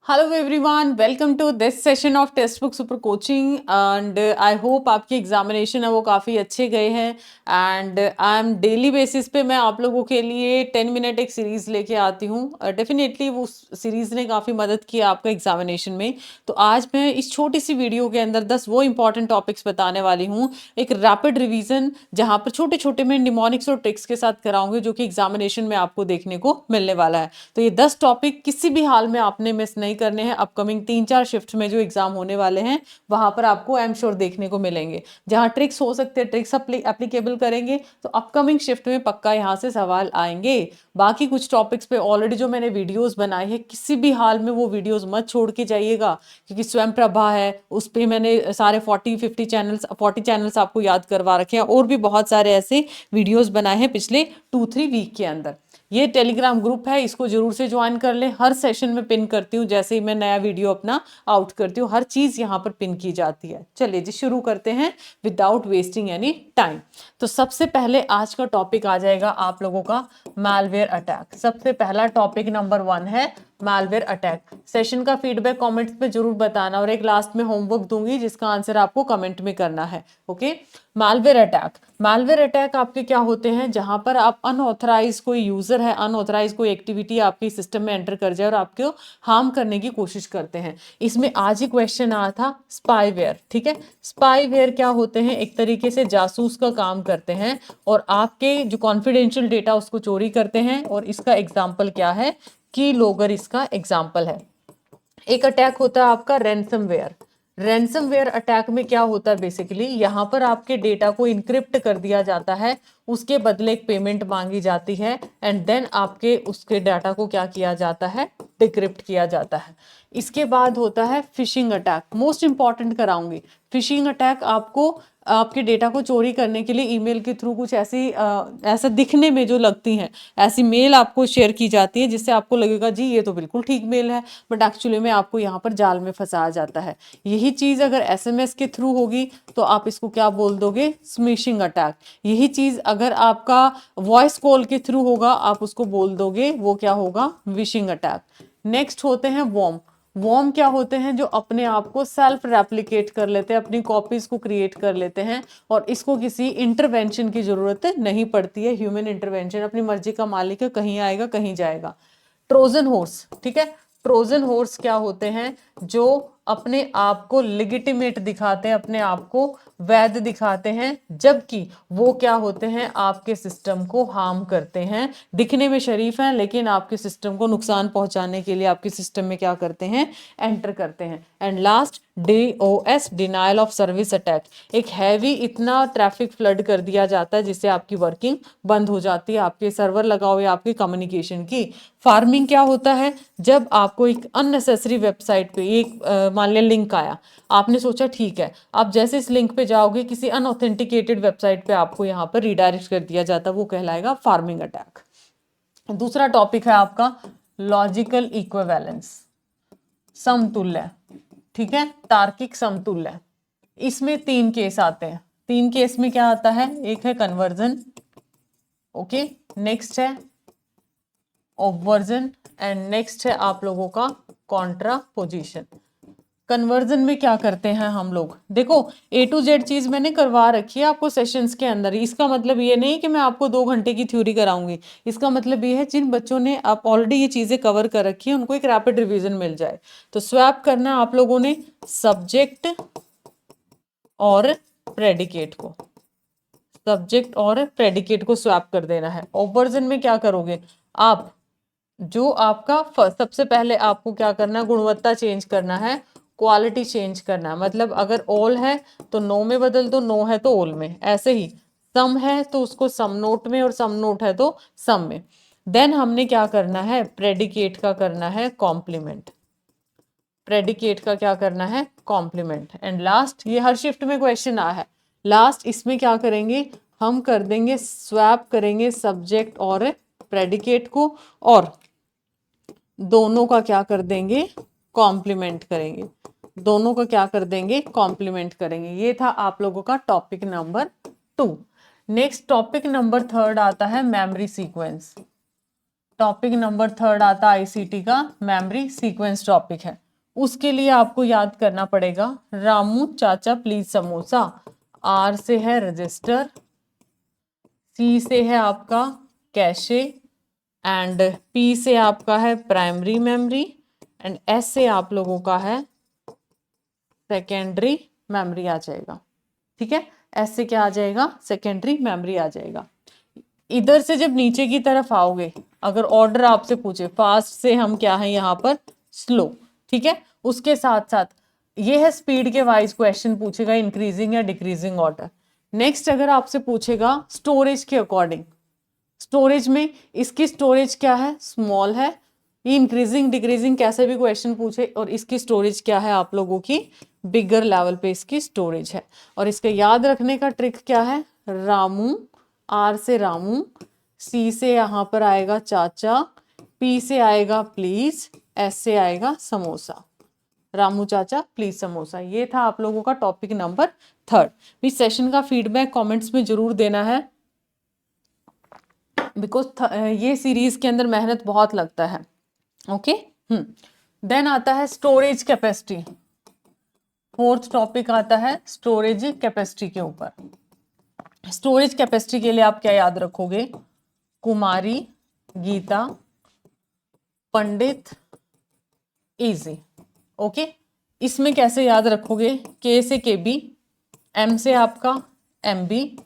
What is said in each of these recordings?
Hello everyone, welcome to this session of text book super coaching and I hope आपकी examination है वो काफ़ी अच्छे गए हैं। And I am daily basis पे मैं आप लोगों के लिए 10 मिनट एक सीरीज़ लेके आती हूँ। डेफिनेटली वो सीरीज़ ने काफ़ी मदद की आपका एग्जामिनेशन में। तो आज मैं इस छोटी सी वीडियो के अंदर 10 वो इंपॉर्टेंट टॉपिक्स बताने वाली हूँ, एक रैपिड रिवीजन जहाँ पर छोटे छोटे मैं निमोनिक्स और ट्रिक्स के साथ कराऊंगी जो कि एग्जामिनेशन में आपको देखने को मिलने वाला है। तो ये 10 टॉपिक किसी भी हाल में आपने मिस नहीं करने हैं। अपकमिंग 3-4 शिफ्ट में जो एग्जाम होने वाले हैं वहां पर आपको आई एम श्योर देखने को मिलेंगे। जहां ट्रिक्स हो सकते हैं ट्रिक्स एप्लीकेबल करेंगे तो अपकमिंग शिफ्ट में पक्का यहाँ से सवाल आएंगे। बाकी कुछ टॉपिक्स पे ऑलरेडी जो मैंने वीडियोस बनाई है, किसी भी हाल में वो वीडियोस मत छोड़ के जाइएगा, क्योंकि स्वयं प्रभा है उस पर मैंने सारे 40 चैनल्स आपको याद करवा रखे हैं और भी बहुत सारे ऐसे वीडियोस बनाए हैं पिछले 2-3 वीक के अंदर। ये टेलीग्राम ग्रुप है, इसको जरूर से ज्वाइन कर लें। हर सेशन में पिन करती हूँ, जैसे ही मैं नया वीडियो अपना आउट करती हूँ हर चीज़ यहाँ पर पिन की जाती है। चलिए जी शुरू करते हैं विदाउट वेस्टिंग एनी टाइम। तो सबसे पहले आज का टॉपिक आ जाएगा आप लोगों का मैलवेयर अटैक। सबसे पहला टॉपिक नंबर 1 है मैलवेयर अटैक। सेशन का फीडबैक कमेंट्स में जरूर बताना और एक लास्ट में होमवर्क दूंगी जिसका आंसर आपको कमेंट में करना है। Okay, malware attack. Malware attack आपके क्या होते हैं, जहां पर आप अनऑथराइज कोई यूजर है, अनऑथराइज कोई एक्टिविटी आपके सिस्टम में एंटर कर जाए और आपको हार्म करने की कोशिश करते हैं। इसमें आज ही क्वेश्चन आया था स्पाईवेयर। ठीक है, स्पाईवेयर क्या होते हैं, एक तरीके से जासूस का काम करते हैं और आपके जो कॉन्फिडेंशियल डेटा उसको चोरी करते हैं। और इसका एग्जाम्पल क्या है, की लोगर इसका एग्जाम्पल है। एक अटैक होता है आपका रैंसमवेयर। रैंसमवेयर अटैक में क्या होता है, बेसिकली यहाँ पर आपके डेटा को इनक्रिप्ट कर दिया जाता है, उसके बदले एक पेमेंट मांगी जाती है एंड देन आपके उसके डाटा को क्या किया जाता है, डिक्रिप्ट किया जाता है। इसके बाद होता है फिशिंग अटैक। मोस्ट इंपॉर्टेंट कराऊंगी। फिशिंग अटैक आपको आपके डेटा को चोरी करने के लिए ईमेल के थ्रू कुछ ऐसी ऐसा दिखने में जो लगती हैं ऐसी मेल आपको शेयर की जाती है जिससे आपको लगेगा जी ये तो बिल्कुल ठीक मेल है, बट एक्चुअली में आपको यहाँ पर जाल में फंसाया जाता है। यही चीज़ अगर एसएमएस के थ्रू होगी तो आप इसको क्या बोल दोगे, स्मिशिंग अटैक। यही चीज़ अगर आपका वॉइस कॉल के थ्रू होगा आप उसको बोल दोगे, वो क्या होगा, विशिंग अटैक। नेक्स्ट होते हैं वॉर्म। वॉर्म क्या होते हैं, जो अपने आप को सेल्फ रेप्लिकेट कर लेते हैं, अपनी कॉपीज को क्रिएट कर लेते हैं और इसको किसी इंटरवेंशन की जरूरत नहीं पड़ती है। ह्यूमन इंटरवेंशन, अपनी मर्जी का मालिक है, कहीं आएगा कहीं जाएगा। Trojan horse. ठीक है, ट्रोजन हॉर्स क्या होते हैं, जो अपने आप को लिगिटिमेट दिखाते हैं, अपने आप को वैध दिखाते हैं, जबकि वो क्या होते हैं, आपके सिस्टम को हार्म करते हैं। दिखने में शरीफ हैं लेकिन आपके सिस्टम को नुकसान पहुंचाने के लिए आपके सिस्टम में क्या करते हैं, एंटर करते हैं। And last DOS, denial of service attack. एक हैवी इतना ट्रैफिक फ्लड कर दिया जाता है जिससे आपकी वर्किंग बंद हो जाती है, आपके सर्वर लगाओ या आपकी कम्युनिकेशन की। फार्मिंग क्या होता है, जब आपको एक अननेसेसरी वेबसाइट पे एक मान लिया लिंक आया, आपने सोचा ठीक है, आप जैसे इस लिंक पे जाओगे किसी अनऑथेंटिकेटेड वेबसाइट पे आपको यहाँ पर रिडायरेक्ट कर दिया जाता है, वो कहलाएगा फार्मिंग अटैक। दूसरा टॉपिक है आपका लॉजिकल इक्विवेलेंस, समतुल्य। ठीक है, तार्किक समतुल्य। इसमें 3 केस आते हैं। 3 केस में क्या आता है, एक है कन्वर्जन, ओके, नेक्स्ट है ऑब्वर्जन एंड नेक्स्ट है आप लोगों का कॉन्ट्रापोजिशन। कन्वर्जन में क्या करते हैं हम लोग, देखो A to Z चीज मैंने करवा रखी है आपको सेशंस के अंदर। इसका मतलब ये नहीं कि मैं आपको 2 घंटे की थ्योरी कराऊंगी। इसका मतलब ये है जिन बच्चों ने आप ऑलरेडी ये चीजें कवर कर रखी है उनको एक रैपिड रिवीजन मिल जाए। तो स्वैप करना आप लोगों ने सब्जेक्ट और प्रेडिकेट को, सब्जेक्ट और प्रेडिकेट को स्वैप कर देना है। ऑब्वर्जन में क्या करोगे आप, जो आपका सबसे पहले आपको क्या करना है, गुणवत्ता चेंज करना है, क्वालिटी चेंज करना है। मतलब अगर ऑल है तो नो में बदल दो, नो है तो ऑल में। ऐसे ही सम है तो उसको सम नोट में और सम नोट है तो सम में। देन हमने क्या करना है, प्रेडिकेट का करना है कॉम्प्लीमेंट। प्रेडिकेट का क्या करना है, कॉम्प्लीमेंट। एंड लास्ट, ये हर शिफ्ट में क्वेश्चन आया है, लास्ट इसमें क्या करेंगे, हम कर देंगे स्वैप करेंगे सब्जेक्ट और प्रेडिकेट को और दोनों का क्या कर देंगे, कॉम्प्लीमेंट करेंगे। दोनों का क्या कर देंगे, कॉम्प्लीमेंट करेंगे। ये था आप लोगों का topic number 2। Next topic number 3 आता है मेमोरी सीक्वेंस। टॉपिक नंबर 3 आता है आईसीटी का मेमोरी सीक्वेंस टॉपिक है। उसके लिए आपको याद करना पड़ेगा रामू चाचा प्लीज समोसा। आर से है रजिस्टर, सी से है आपका कैशे, एंड पी से आपका है प्राइमरी मेमोरी, एंड एस से आप लोगों का है सेकेंडरी मेमोरी आ जाएगा। ठीक है, एस से क्या आ जाएगा, सेकेंडरी मेमोरी आ जाएगा। इधर से जब नीचे की तरफ आओगे, अगर ऑर्डर आपसे पूछे फास्ट से हम क्या है यहाँ पर स्लो, ठीक है, उसके साथ साथ ये है स्पीड के वाइज क्वेश्चन पूछेगा इंक्रीजिंग या डिक्रीजिंग ऑर्डर। नेक्स्ट अगर आपसे पूछेगा स्टोरेज के अकॉर्डिंग, स्टोरेज में इसकी स्टोरेज क्या है, स्मॉल है, ये इंक्रीजिंग डिक्रीजिंग कैसे भी क्वेश्चन पूछे, और इसकी स्टोरेज क्या है आप लोगों की बिगर लेवल पे इसकी स्टोरेज है। और इसका याद रखने का ट्रिक क्या है, रामू, आर से रामू, सी से यहाँ पर आएगा चाचा, पी से आएगा प्लीज, एस से आएगा समोसा। रामू चाचा प्लीज समोसा। ये था आप लोगों का टॉपिक नंबर 3। इस सेशन का फीडबैक कमेंट्स में जरूर देना है, बिकॉज ये सीरीज के अंदर मेहनत बहुत लगता है। ओके, देन आता है स्टोरेज कैपेसिटी। 4th टॉपिक आता है स्टोरेज कैपेसिटी के ऊपर। स्टोरेज कैपेसिटी के लिए आप क्या याद रखोगे, कुमारी, गीता, पंडित, इजी। ओके, इसमें कैसे याद रखोगे, के से के बी, एम से आपका एम बी,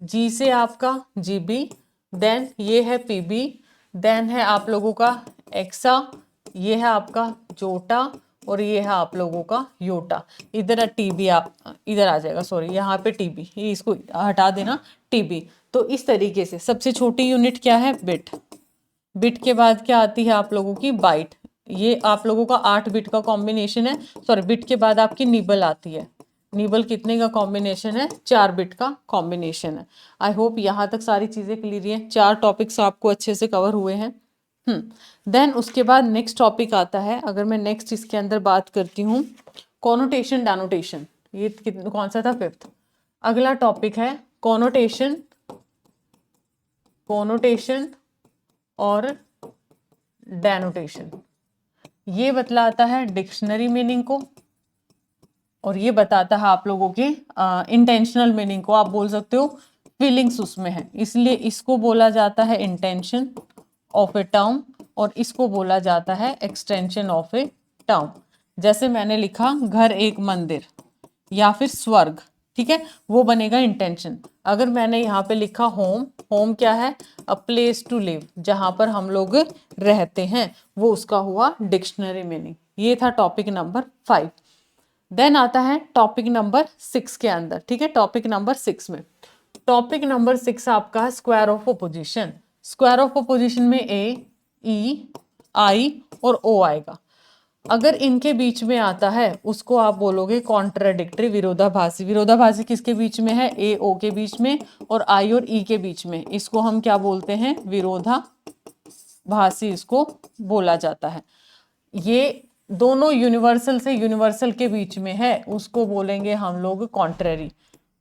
जी से आपका जी बी, देन ये है पी बी, देन है आप लोगों का एक्सा, ये है आपका जोटा, और ये है आप लोगों का योटा। इधर टीबी आप इधर आ जाएगा, सॉरी यहाँ पे टीबी, ये इसको हटा देना टीबी। तो इस तरीके से सबसे छोटी यूनिट क्या है, बिट। बिट के बाद क्या आती है आप लोगों की बाइट। ये आप लोगों का 8 बिट का कॉम्बिनेशन है, सॉरी बिट के बाद आपकी निबल आती है। निबल कितने का कॉम्बिनेशन है, 4 बिट का कॉम्बिनेशन है। आई होप यहाँ तक सारी चीजें क्लियर है, 4 टॉपिक्स आपको अच्छे से कवर हुए हैं। देन उसके बाद नेक्स्ट टॉपिक आता है, अगर मैं नेक्स्ट इसके अंदर बात करती हूँ कॉनोटेशन डेनोटेशन। ये कौन सा था, 5th। अगला टॉपिक है कॉनोटेशन, कॉनोटेशन और डेनोटेशन। ये बतलाता है डिक्शनरी मीनिंग को, और ये बताता है आप लोगों के इंटेंशनल मीनिंग को। आप बोल सकते हो फीलिंग्स उसमें है, इसलिए इसको बोला जाता है इंटेंशन ऑफ ए टर्म, और इसको बोला जाता है एक्सटेंशन ऑफ ए टर्म। जैसे मैंने लिखा घर एक मंदिर या फिर स्वर्ग, ठीक है, वो बनेगा इंटेंशन। अगर मैंने यहाँ पे लिखा होम, होम क्या है, अ प्लेस टू लिव, जहाँ पर हम लोग रहते हैं, वो उसका हुआ डिक्शनरी मीनिंग। ये था टॉपिक नंबर 5। देन आता है टॉपिक नंबर 6 के अंदर, ठीक है, टॉपिक नंबर 6 में, टॉपिक नंबर 6 आपका है square of opposition. Square of opposition में ए, ई, आई और ओ आएगा। अगर इनके बीच में आता है उसको आप बोलोगे कॉन्ट्राडिक्टरी, विरोधाभासी। विरोधाभासी किसके बीच में है, ए ओ के बीच में, और आई और ई के बीच में, इसको हम क्या बोलते हैं, विरोधाभासी इसको बोला जाता है। ये दोनों यूनिवर्सल से यूनिवर्सल के बीच में है, उसको बोलेंगे हम लोग कॉन्ट्ररी।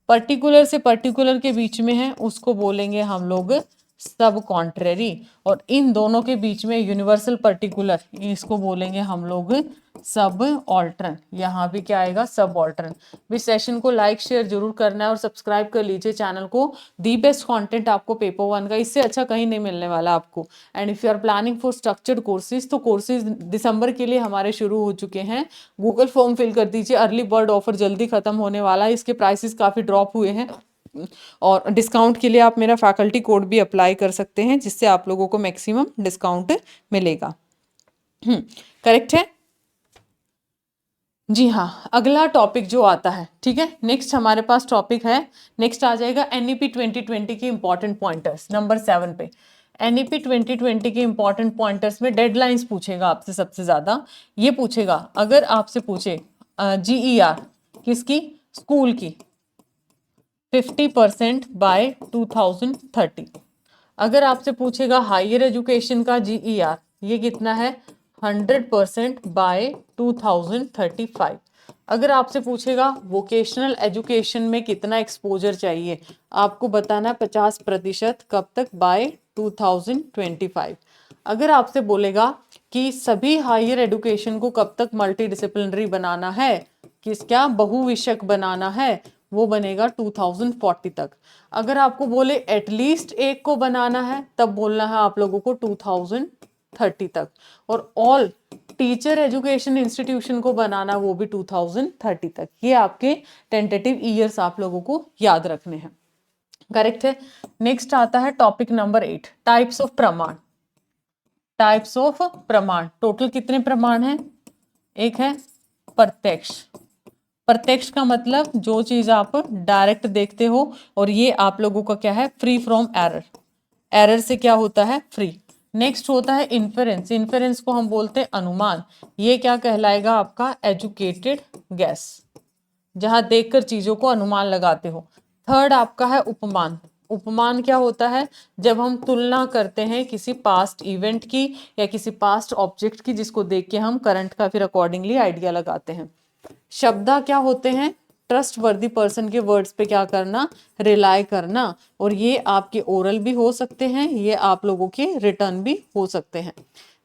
पर्टिकुलर से पर्टिकुलर के बीच में है, उसको बोलेंगे हम लोग सब कॉन्ट्ररी। और इन दोनों के बीच में यूनिवर्सल पर्टिकुलर, इसको बोलेंगे हम लोग सब ऑल्टर्न। यहाँ भी क्या आएगा, सब ऑल्टर्न। इस सेशन को लाइक शेयर जरूर करना है और सब्सक्राइब कर लीजिए चैनल को। दी बेस्ट कंटेंट आपको पेपर 1 का, इससे अच्छा कहीं नहीं मिलने वाला आपको। And if you are planning for structured courses, तो कोर्सेज दिसंबर के लिए हमारे शुरू हो चुके हैं। गूगल फॉर्म फिल कर दीजिए, अर्ली बर्ड ऑफर जल्दी खत्म होने वाला है, इसके प्राइसेस काफ़ी ड्रॉप हुए हैं, और डिस्काउंट के लिए आप मेरा फैकल्टी कोड भी अप्लाई कर सकते हैं, जिससे आप लोगों को मैक्सिमम डिस्काउंट मिलेगा। करेक्ट है जी हाँ। अगला टॉपिक जो आता है, ठीक है, नेक्स्ट हमारे पास टॉपिक है, नेक्स्ट आ जाएगा एनईपी 2020 के इंपॉर्टेंट पॉइंटर्स नंबर 7 पे। एनईपी 2020 के इंपॉर्टेंट पॉइंटर्स में डेडलाइंस पूछेगा आपसे सबसे ज्यादा। ये पूछेगा अगर आपसे पूछे जीईआर किसकी, स्कूल की, 50% बाय 2030। अगर आपसे पूछेगा हायर एजुकेशन का जीईआर, ये कितना है, 100% बाय 2035। अगर आपसे पूछेगा वोकेशनल एजुकेशन में कितना एक्सपोजर चाहिए, आपको बताना 50% कब तक, बाय 2025। अगर आपसे बोलेगा कि सभी हायर एजुकेशन को कब तक मल्टी डिसिप्लिनरी बनाना है, किस क्या बहुविषयक बनाना है, वो बनेगा 2040 तक। अगर आपको बोले एटलीस्ट एक को बनाना है, तब बोलना है आप लोगों को 2030 तक। और ऑल टीचर एजुकेशन इंस्टीट्यूशन को बनाना वो भी 2030 तक। ये आपके टेंटेटिव ईयर्स आप लोगों को याद रखने हैं। करेक्ट है। नेक्स्ट आता है टॉपिक नंबर 8, टाइप्स ऑफ प्रमाण। टाइप्स ऑफ प्रमाण, टोटल कितने प्रमाण हैं? एक है प्रत्यक्ष। प्रत्यक्ष का मतलब जो चीज आप डायरेक्ट देखते हो, और ये आप लोगों का क्या है? Free from error. एरर से क्या होता है? फ्री। नेक्स्ट होता है इन्फेरेंस। इन्फेरेंस को हम बोलते हैं अनुमान। ये क्या कहलाएगा? आपका एजुकेटेड गैस, जहां देखकर चीजों को अनुमान लगाते हो। थर्ड आपका है उपमान। उपमान क्या होता है? जब हम तुलना करते हैं किसी पास्ट इवेंट की या किसी पास्ट ऑब्जेक्ट की, जिसको देख के हम करंट का फिर अकॉर्डिंगली आइडिया लगाते हैं। शब्दा क्या होते हैं? ट्रस्ट वर्दी पर्सन के वर्ड्स पे क्या करना? रिलाई करना। और ये आपके ओरल भी हो सकते हैं, ये आप लोगों के रिटर्न भी हो सकते हैं।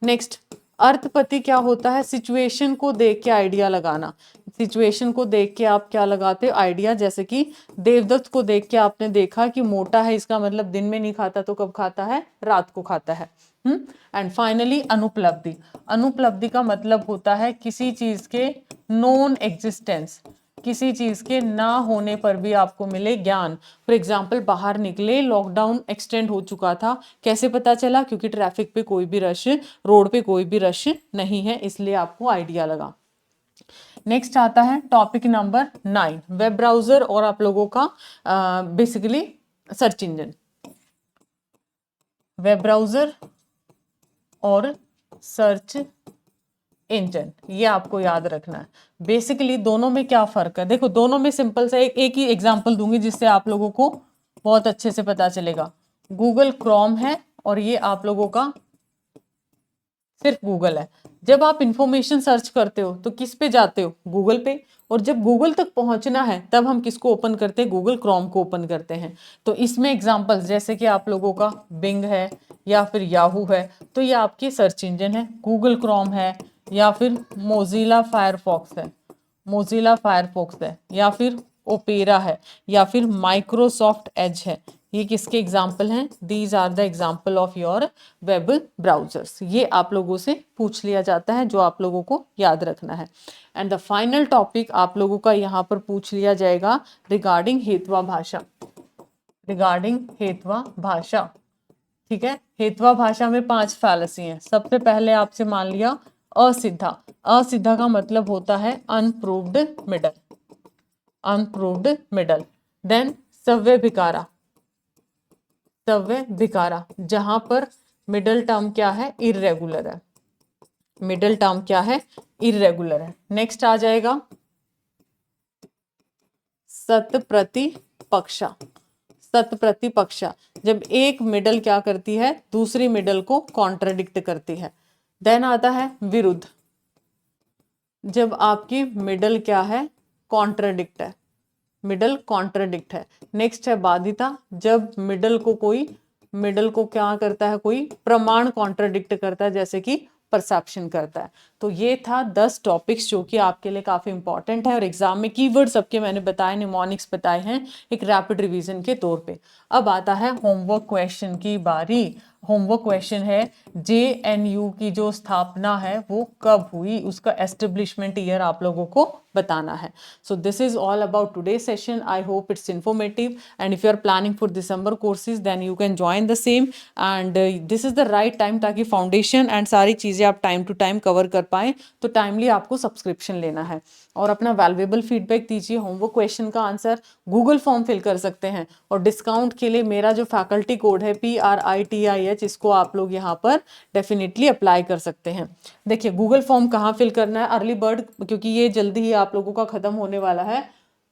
नेक्स्ट अर्थपति क्या होता है? सिचुएशन को देख के आइडिया लगाना। सिचुएशन को देख के आप क्या लगाते हो? आइडिया। जैसे कि देवदत्त को देख के आपने देखा कि मोटा है, इसका मतलब दिन में नहीं खाता तो कब खाता है? रात को खाता है। And finally अनुपलब्धि। अनुपलब्धि का मतलब होता है किसी चीज के नॉन एग्जिस्टेंस, किसी चीज के ना होने पर भी आपको मिले ज्ञान। फॉर एग्जाम्पल बाहर निकले, लॉकडाउन एक्सटेंड हो चुका था, कैसे पता चला? क्योंकि ट्रैफिक पे कोई भी रश, रोड पे कोई भी रश नहीं है, इसलिए आपको आइडिया लगा। नेक्स्ट आता है टॉपिक नंबर 9, वेब ब्राउजर और आप लोगों का basically search engine. Web browser और सर्च इंजन, ये आपको याद रखना है। बेसिकली दोनों में क्या फर्क है? देखो दोनों में सिंपल सा एक ही एग्जांपल दूंगी जिससे आप लोगों को बहुत अच्छे से पता चलेगा। गूगल क्रोम है और ये आप लोगों का सिर्फ गूगल है। जब आप इंफॉर्मेशन सर्च करते हो तो किस पे जाते हो? गूगल पे। और जब गूगल तक पहुंचना है तब हम किसको ओपन करते हैं? गूगल क्रोम को ओपन करते हैं। तो इसमें एग्जांपल्स जैसे कि आप लोगों का बिंग है या फिर याहू है, तो ये आपके सर्च इंजन है। गूगल क्रोम है या फिर मोजिला फायरफॉक्स है, मोजिला फायरफॉक्स है, या फिर ओपेरा है, या फिर माइक्रोसॉफ्ट एज है। ये किसके एग्जाम्पल हैं? These are the example of your web browsers. ये आप लोगों से पूछ लिया जाता है, जो आप लोगों को याद रखना है। एंड द फाइनल टॉपिक आप लोगों का यहाँ पर पूछ लिया जाएगा रिगार्डिंग हेतवा भाषा। रिगार्डिंग हेतवा भाषा, ठीक है। हेतवा भाषा में 5 फैलेसी हैं। सबसे पहले आपसे मान लिया असिद्धा। असिद्धा का मतलब होता है अनप्रूव्ड मिडल, अनप्रूव्ड मिडल। देन सव्य भिकारा, सव्य भिकारा, जहां पर मिडल टर्म क्या है? इर्रेगुलर है। मिडल टर्म क्या है? इर्रेगुलर है। नेक्स्ट आ जाएगा सत प्रतिपक्षा। सत प्रतिपक्षा, जब एक मिडल क्या करती है? दूसरी मिडल को कॉन्ट्रडिक्ट करती है। देन आता है विरुद्ध, जब आपकी मिडल क्या है? कॉन्ट्रडिक्ट है, मिडल कॉन्ट्रडिक्ट है। नेक्स्ट है बाधिता, जब मिडल को कोई, मिडल को क्या करता है? कोई प्रमाण कॉन्ट्रडिक्ट करता है, जैसे कि परसेप्शन करता है। तो ये था 10 टॉपिक्स जो कि आपके लिए काफी इंपॉर्टेंट है, और एग्जाम में कीवर्ड सबके मैंने बताए, निमोनिक्स बताए हैं एक रैपिड रिवीजन के तौर पे। अब आता है होमवर्क क्वेश्चन की बारी। होमवर्क क्वेश्चन है JNU की जो स्थापना है वो कब हुई, उसका एस्टेब्लिशमेंट ईयर आप लोगों को बताना है। So this is all about today session. I hope it's informative, and if you are planning for December courses then you can join the same, and this is the right time, ताकि foundation and सारी चीज़ें आप time to time cover कर पाएँ। तो timely आपको subscription लेना है और अपना वैल्यूएबल फीडबैक दीजिए। होमवर्क क्वेश्चन का आंसर गूगल फॉर्म फिल कर सकते हैं, और डिस्काउंट के लिए मेरा जो फैकल्टी कोड है PRITIH, इसको आप लोग यहाँ पर डेफिनेटली अप्लाई कर सकते हैं। देखिए गूगल फॉर्म कहाँ फिल करना है? अर्ली बर्ड, क्योंकि ये जल्दी ही आप लोगों का ख़त्म होने वाला है,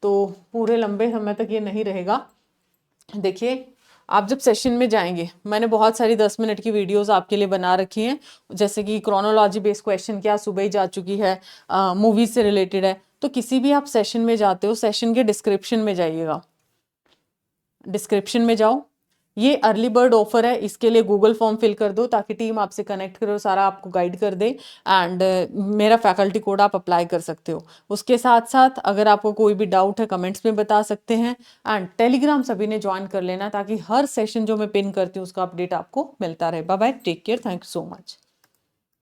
तो पूरे लंबे समय तक ये नहीं रहेगा। देखिए आप जब सेशन में जाएंगे, मैंने बहुत सारी 10 मिनट की वीडियोस आपके लिए बना रखी हैं, जैसे कि क्रोनोलॉजी बेस्ड क्वेश्चन क्या सुबह ही जा चुकी है, मूवीज से रिलेटेड है। तो किसी भी आप सेशन में जाते हो, सेशन के डिस्क्रिप्शन में जाइएगा, डिस्क्रिप्शन में जाओ, ये अर्ली बर्ड ऑफर है, इसके लिए गूगल फॉर्म फिल कर दो ताकि टीम आपसे कनेक्ट करे और सारा आपको गाइड कर दे। एंड मेरा फैकल्टी कोड आप अप्लाई कर सकते हो। उसके साथ साथ अगर आपको कोई भी डाउट है कमेंट्स में बता सकते हैं। एंड टेलीग्राम सभी ने ज्वाइन कर लेना ताकि हर सेशन जो मैं पिन करती हूँ उसका अपडेट आपको मिलता रहे। Bye bye, take care, thank you so much.